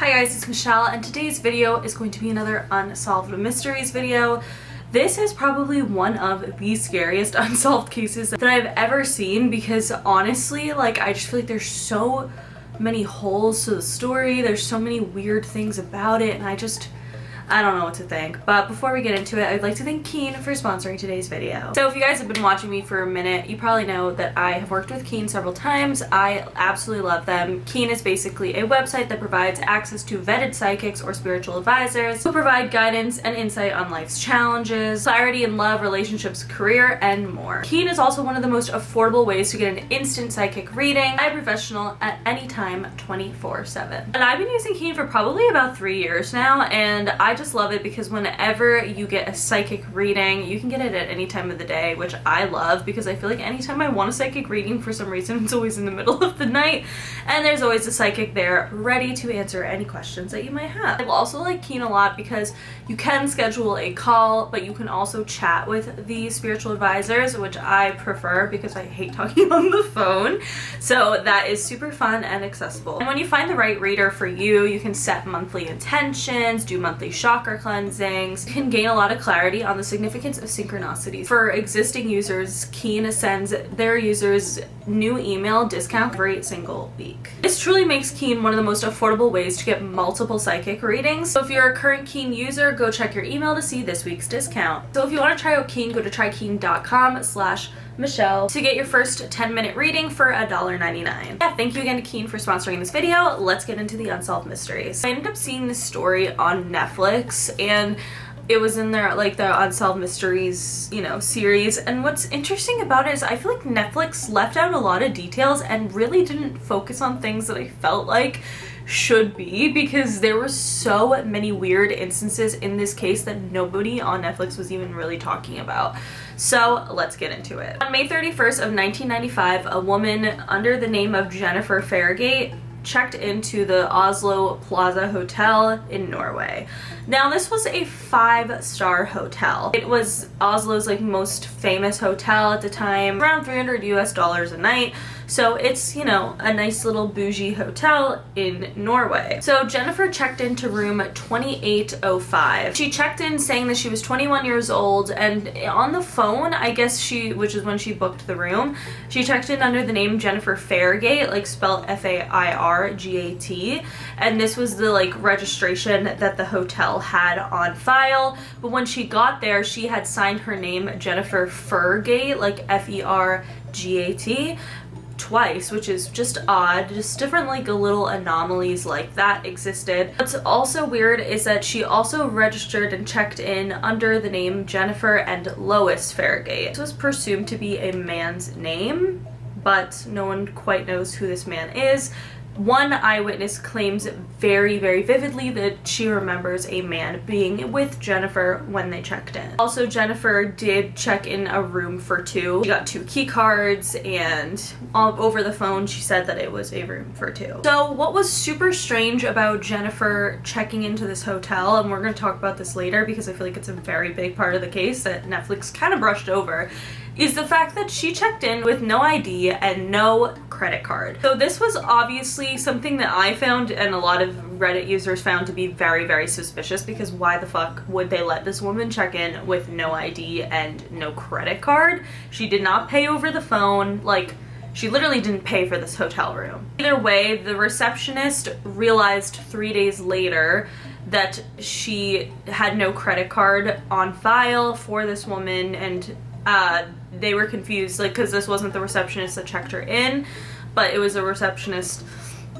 Hi guys, it's Michelle, and today's video is going to be another Unsolved Mysteries video. This is probably one of the scariest unsolved cases that I've ever seen because honestly, I just feel like there's so many holes to the story, there's so many weird things about it, and I don't know what to think. But before we get into it, I'd like to thank Keen for sponsoring today's video. So if you guys have been watching me for a minute, you probably know that I have worked with Keen several times. I absolutely love them. Keen is basically a website that provides access to vetted psychics or spiritual advisors who provide guidance and insight on life's challenges, clarity in love, relationships, career, and more. Keen is also one of the most affordable ways to get an instant psychic reading by a professional at any time, 24/7. And I've been using Keen for probably about 3 years now, and I just love it because whenever you get a psychic reading, you can get it at any time of the day, which I love because I feel like anytime I want a psychic reading, for some reason it's always in the middle of the night, and there's always a psychic there ready to answer any questions that you might have. I also like Keen a lot because you can schedule a call, but you can also chat with the spiritual advisors, which I prefer because I hate talking on the phone. So that is super fun and accessible. And when you find the right reader for you, you can set monthly intentions, do monthly chakra cleansings. You can gain a lot of clarity on the significance of synchronicities. For existing users, Keen sends their users new email discount every single week. This truly makes Keen one of the most affordable ways to get multiple psychic readings. So if you're a current Keen user, go check your email to see this week's discount. So if you want to try out Keen, go to trykeen.com/Michelle to get your first 10-minute reading for $1.99. Yeah, thank you again to Keen for sponsoring this video. Let's get into the Unsolved Mysteries. I ended up seeing this story on Netflix, and it was in their the Unsolved Mysteries, series. And what's interesting about it is I feel like Netflix left out a lot of details and really didn't focus on things that I felt like should be, because there were so many weird instances in this case that nobody on Netflix was even really talking about. So let's get into it. On May 31st of 1995, a woman under the name of Jennifer Fairgate checked into the Oslo Plaza Hotel in Norway. Now, this was a 5-star hotel. It was Oslo's most famous hotel at the time, around $300 US a night. So it's, a nice little bougie hotel in Norway. So Jennifer checked into room 2805. She checked in saying that she was 21 years old, and on the phone, I guess which is when she booked the room, she checked in under the name Jennifer Fairgate, spelled Fairgat, and this was the registration that the hotel had on file. But when she got there, she had signed her name Jennifer Fergate, Fergat, twice, which is just odd. Just different little anomalies like that existed. What's also weird is that she also registered and checked in under the name Jennifer and Lois Fairgate. This was presumed to be a man's name, but no one quite knows who this man is. One eyewitness claims very, very vividly that she remembers a man being with Jennifer when they checked in. Also, Jennifer did check in a room for 2. She got 2 key cards, and over the phone she said that it was a room for 2. So what was super strange about Jennifer checking into this hotel, and we're going to talk about this later because I feel like it's a very big part of the case that Netflix kind of brushed over, is the fact that she checked in with no ID and no credit card. So this was obviously something that I found and a lot of Reddit users found to be very, very suspicious, because why the fuck would they let this woman check in with no ID and no credit card? She did not pay over the phone. She literally didn't pay for this hotel room. Either way, the receptionist realized 3 days later that she had no credit card on file for this woman, and they were confused, because this wasn't the receptionist that checked her in, but it was a receptionist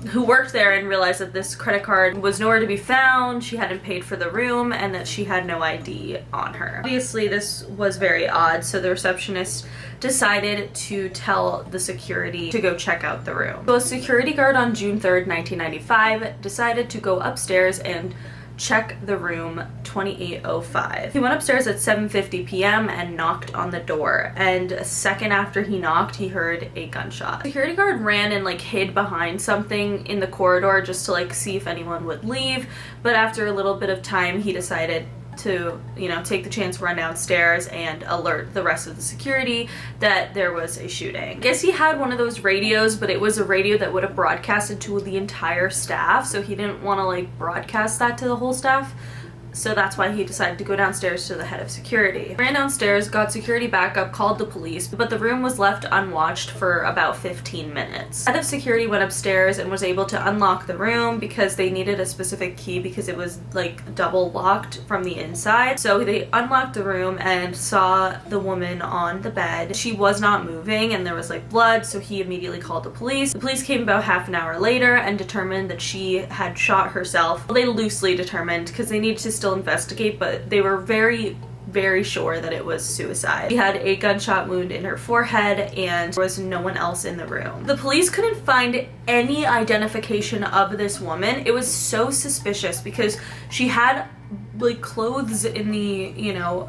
who worked there and realized that this credit card was nowhere to be found, she hadn't paid for the room, and that she had no ID on her. Obviously, this was very odd, so the receptionist decided to tell the security to go check out the room. So a security guard on June 3rd, 1995 decided to go upstairs and check the room 2805. He went upstairs at 7:50 p.m. and knocked on the door, and a second after he knocked, he heard a gunshot. The security guard ran and hid behind something in the corridor just to see if anyone would leave, but after a little bit of time, he decided to, you know, take the chance, run downstairs and alert the rest of the security that there was a shooting. I guess he had one of those radios, but it was a radio that would have broadcasted to the entire staff, so he didn't want to like broadcast that to the whole staff. So that's why he decided to go downstairs to the head of security. Ran downstairs, got security backup, called the police, but the room was left unwatched for about 15 minutes. Head of security went upstairs and was able to unlock the room because they needed a specific key because it was like double locked from the inside. So they unlocked the room and saw the woman on the bed. She was not moving and there was like blood, so he immediately called the police. The police came about half an hour later and determined that she had shot herself. Well, they loosely determined because they needed to still investigate, but they were very sure that it was suicide. She had a gunshot wound in her forehead and there was no one else in the room. The police couldn't find any identification of this woman. It was so suspicious because she had like clothes in the, you know,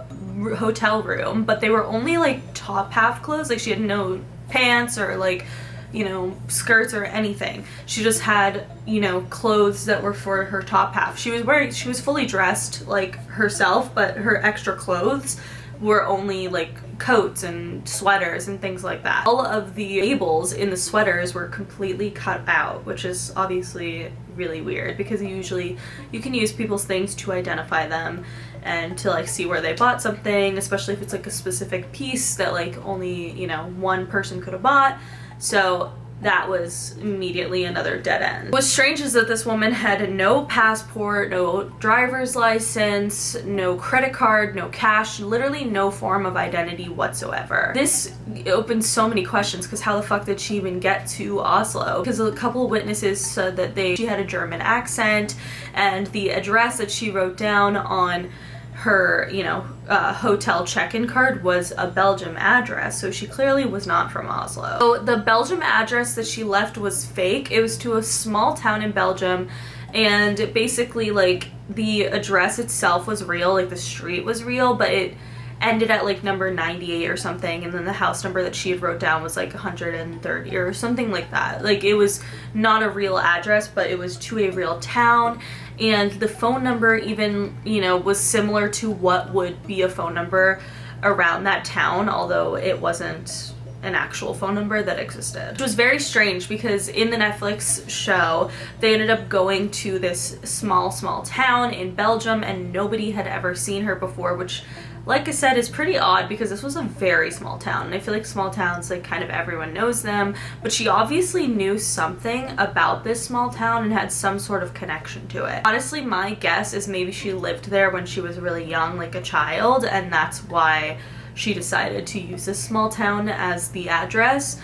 hotel room, but they were only like top half clothes. Like she had no pants or like, you know, skirts or anything. She just had, you know, clothes that were for her top half. She was fully dressed like herself, but her extra clothes were only like coats and sweaters and things like that. All of the labels in the sweaters were completely cut out, which is obviously really weird because usually you can use people's things to identify them and to like see where they bought something, especially if it's like a specific piece that like only, you know, one person could have bought. So that was immediately another dead end. What's strange is that this woman had no passport, no driver's license, no credit card, no cash, literally no form of identity whatsoever. This opens so many questions because how the fuck did she even get to Oslo? Because a couple of witnesses said that she had a German accent and the address that she wrote down on her, you know, hotel check-in card was a Belgium address, so she clearly was not from Oslo. So the Belgium address that she left was fake. It was to a small town in Belgium, and basically like the address itself was real, like the street was real, but it ended at like number 98 or something, and then the house number that she had wrote down was like 130 or something like that. Like it was not a real address, but it was to a real town. And the phone number even, you know, was similar to what would be a phone number around that town, although it wasn't an actual phone number that existed. Which was very strange because in the Netflix show, they ended up going to this small town in Belgium and nobody had ever seen her before, which, like I said, is pretty odd because this was a very small town. And I feel like small towns, like kind of everyone knows them, but she obviously knew something about this small town and had some sort of connection to it. Honestly, my guess is maybe she lived there when she was really young, like a child, and that's why she decided to use this small town as the address.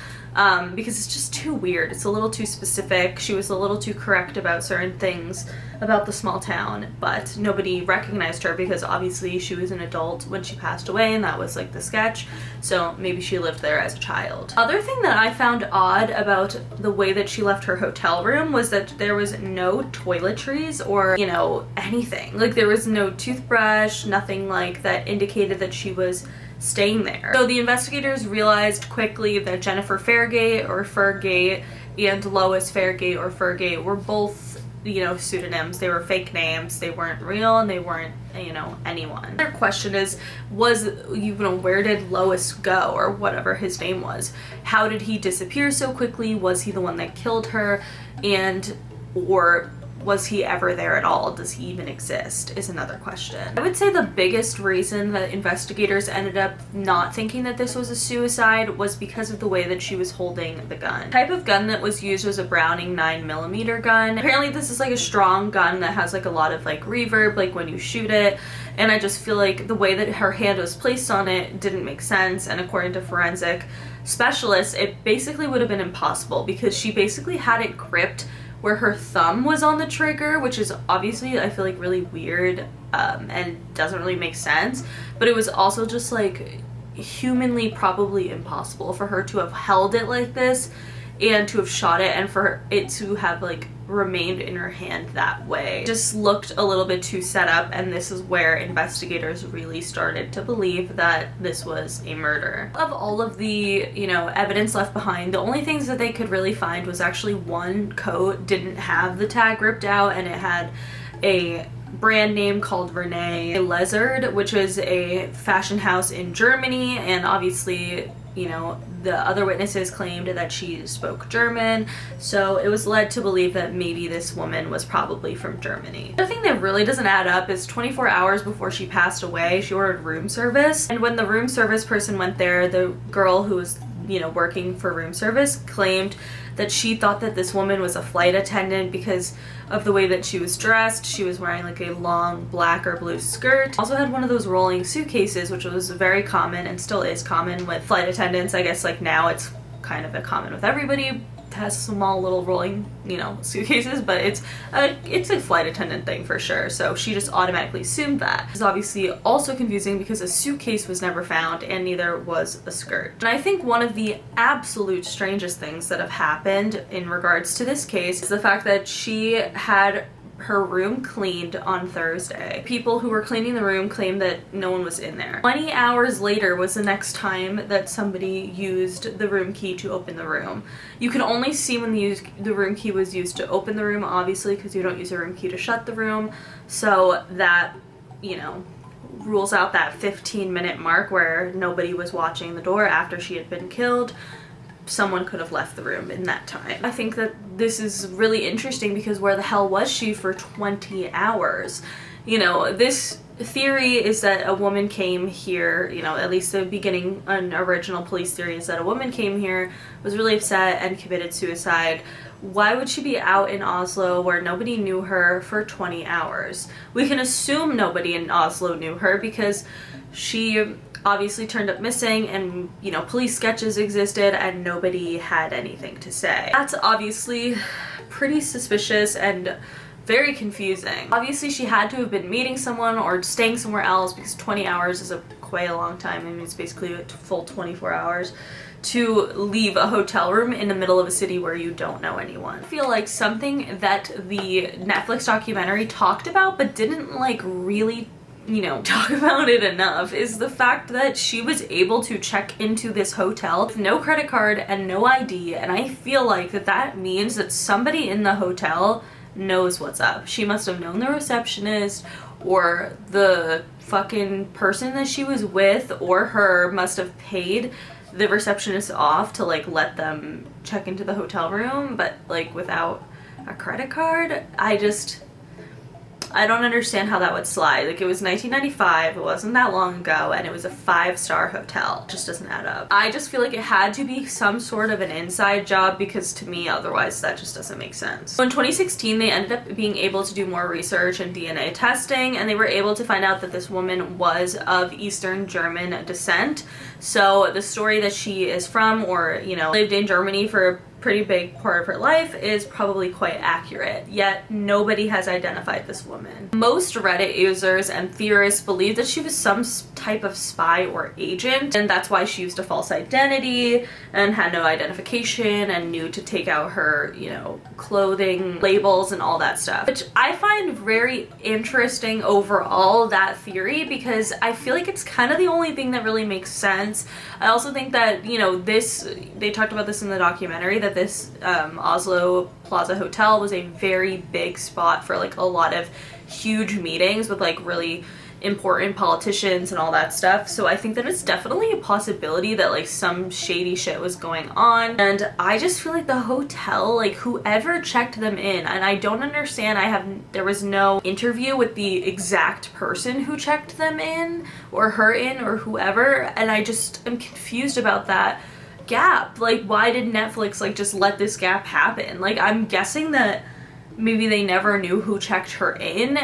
Because it's just too weird. It's a little too specific. She was a little too correct about certain things about the small town, but nobody recognized her because obviously she was an adult when she passed away, and that was like the sketch. So maybe she lived there as a child. Other thing that I found odd about the way that she left her hotel room was that there was no toiletries or, you know, anything. Like there was no toothbrush, nothing like that indicated that she was staying there. So the investigators realized quickly that Jennifer Fairgate or Fergate and Lois Fairgate or Fergate were both, you know, pseudonyms. They were fake names. They weren't real and they weren't, you know, anyone. Their question is, you know, where did Lois go, or whatever his name was? How did he disappear so quickly? Was he the one that killed her? Or was he ever there at all? Does he even exist is another question. I would say the biggest reason that investigators ended up not thinking that this was a suicide was because of the way that she was holding the gun. The type of gun that was used was a Browning 9mm gun. Apparently this is like a strong gun that has like a lot of like reverb, like when you shoot it, and I just feel like the way that her hand was placed on it didn't make sense, and according to forensic specialists, it basically would have been impossible because she basically had it gripped where her thumb was on the trigger, which is obviously, I feel like, really weird and doesn't really make sense, but it was also just like humanly probably impossible for her to have held it like this and to have shot it and for it to have like remained in her hand that way. It just looked a little bit too set up, and this is where investigators really started to believe that this was a murder. Of all of the, you know, evidence left behind, the only things that they could really find was actually one coat didn't have the tag ripped out and it had a brand name called Renee Lizard, which is a fashion house in Germany, and obviously, you know, the other witnesses claimed that she spoke German, so it was led to believe that maybe this woman was probably from Germany. The thing that really doesn't add up is 24 hours before she passed away, she ordered room service, and when the room service person went there, the girl who was, you know, working for room service claimed that she thought that this woman was a flight attendant because of the way that she was dressed. She was wearing like a long black or blue skirt. Also had one of those rolling suitcases, which was very common and still is common with flight attendants. I guess like now it's kind of a common with everybody. Has small little rolling, you know, suitcases, but it's a flight attendant thing for sure, so she just automatically assumed that. It's obviously also confusing because a suitcase was never found and neither was a skirt. And I think one of the absolute strangest things that have happened in regards to this case is the fact that she had her room cleaned on Thursday. People who were cleaning the room claimed that no one was in there. 20 hours later was the next time that somebody used the room key to open the room. You can only see when the room key was used to open the room, obviously, because you don't use a room key to shut the room. So that, you know, rules out that 15-minute mark where nobody was watching the door after she had been killed. Someone could have left the room in that time. I think that this is really interesting because where the hell was she for 20 hours? You know, this theory is that a woman came here, you know, at least the beginning, an original police theory is that a woman came here, was really upset and committed suicide. Why would she be out in Oslo where nobody knew her for 20 hours? We can assume nobody in Oslo knew her because she obviously turned up missing and, you know, police sketches existed and nobody had anything to say. That's obviously pretty suspicious and very confusing. Obviously she had to have been meeting someone or staying somewhere else because 20 hours is quite a long time. I mean, it's basically a full 24 hours to leave a hotel room in the middle of a city where you don't know anyone. I feel like something that the Netflix documentary talked about but didn't like really, you know, talk about it enough is the fact that she was able to check into this hotel with no credit card and no ID, and I feel like that means that somebody in the hotel knows what's up. She must have known the receptionist or the fucking person that she was with or her must have paid the receptionist off to like let them check into the hotel room, but like without a credit card, I don't understand how that would slide. Like, it was 1995, it wasn't that long ago, and it was a 5-star hotel. It just doesn't add up. I just feel like it had to be some sort of an inside job because to me, otherwise that just doesn't make sense. So in 2016, they ended up being able to do more research and DNA testing, and they were able to find out that this woman was of Eastern German descent. So the story that she is from, or, you know, lived in Germany for a pretty big part of her life is probably quite accurate, yet nobody has identified this woman. Most Reddit users and theorists believe that she was some type of spy or agent, and that's why she used a false identity and had no identification and knew to take out her, you know, clothing labels and all that stuff, which I find very interesting overall, that theory, because I feel like it's kind of the only thing that really makes sense. I also think that, you know, they talked about this in the documentary, that this Oslo Plaza Hotel was a very big spot for like a lot of huge meetings with like really important politicians and all that stuff. So I think that it's definitely a possibility that like some shady shit was going on, and I just feel like the hotel, like whoever checked them in, and I don't understand, there was no interview with the exact person who checked them in or her in or whoever, and I just am confused about that gap. Like, why did Netflix like just let this gap happen? Like, I'm guessing that maybe they never knew who checked her in,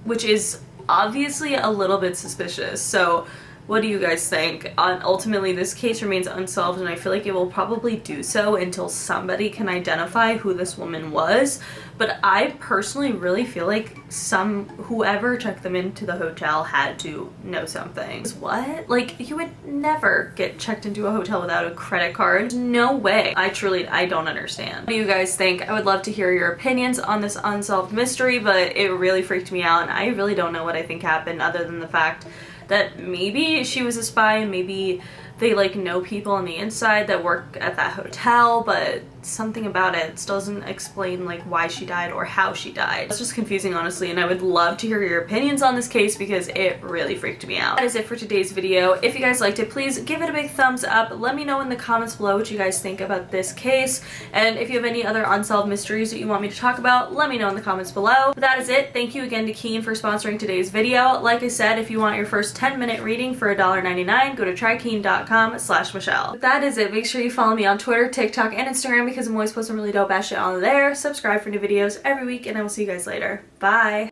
which is obviously a little bit suspicious. So what do you guys think? Ultimately, this case remains unsolved, and I feel like it will probably do so until somebody can identify who this woman was. But I personally really feel like whoever checked them into the hotel had to know something. What? Like, you would never get checked into a hotel without a credit card. No way. I don't understand. What do you guys think? I would love to hear your opinions on this unsolved mystery, but it really freaked me out, and I really don't know what I think happened other than the fact that maybe she was a spy and maybe they like know people on the inside that work at that hotel, but something about it doesn't explain like why she died or how she died. It's just confusing, honestly, and I would love to hear your opinions on this case because it really freaked me out. That is it for today's video. If you guys liked it, please give it a big thumbs up. Let me know in the comments below what you guys think about this case, and if you have any other unsolved mysteries that you want me to talk about, let me know in the comments below. But that is it. Thank you again to Keen for sponsoring today's video. Like I said, if you want your first 10-minute reading for $1.99, go to trykeen.com/Michelle. But that is it. Make sure you follow me on Twitter, TikTok, and Instagram because I'm always posting really dope ass shit on there. Subscribe for new videos every week, and I will see you guys later. Bye!